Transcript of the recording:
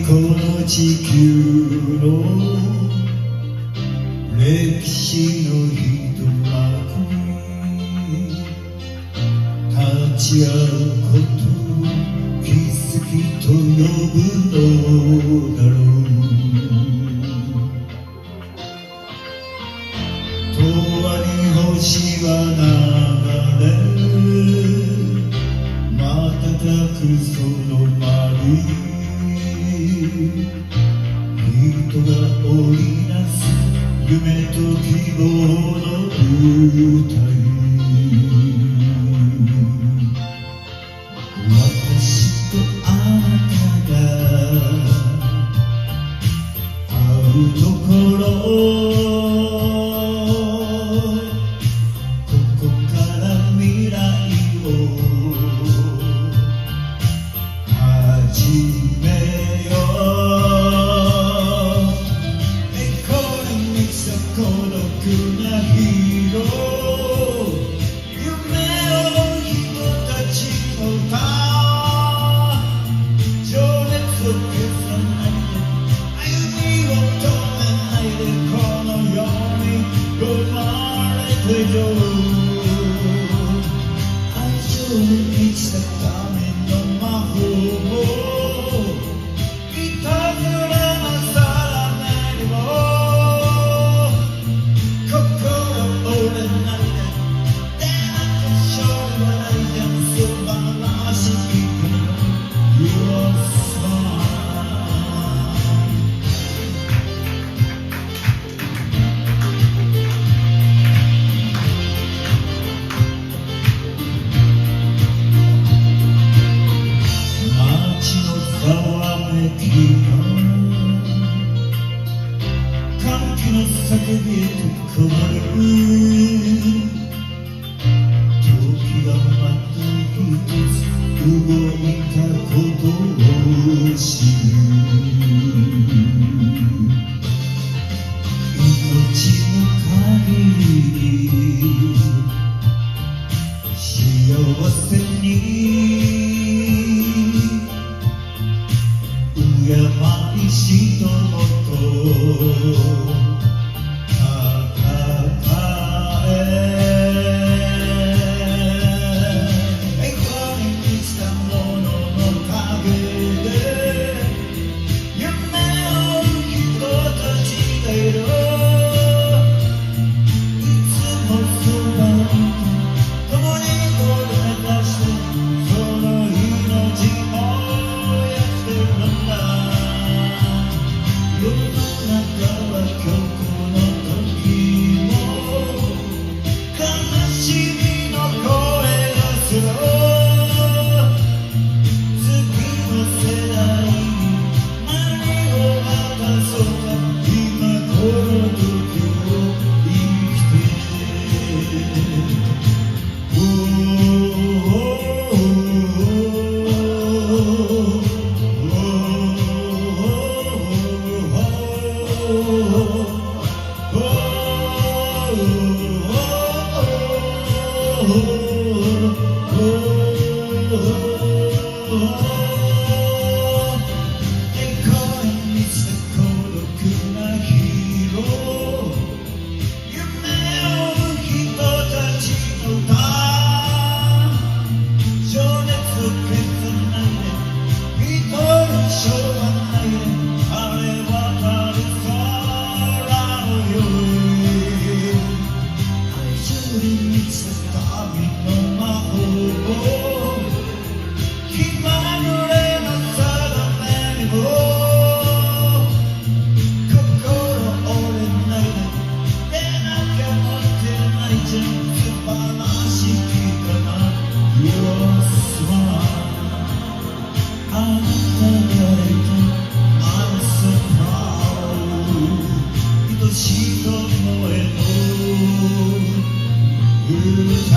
この地球の歴史の一幕に立ち会うことを奇跡と呼ぶのだろう。永遠に星は流れ瞬くその丸人が織りなす夢と希望の舞台。私とあなたが会うところ、ここから未来を始めよう。これにさ孤独なヒーロー、夢を人たちの歌、情熱を消さないで、歩みを止めないで、この世に生まれてよ。愛情に満ちた神の魔法をいたずらなさらないでも心折れないで、出なきゃしょうがないじゃん。素晴らしいYour smile。 街のざわめきが歓喜の叫びへと変わる。時がまた一つ動いたことを知る。命の限り幸せに敬い人のと戦え。これにしたものの陰で夢を追う人たちがいる。いつもそばに共にゴール目指して、その命燃やしてるんだ。世の中は今日この時も悲しみの声がする。次の世代に何を渡そうか、今この時を生きて。歌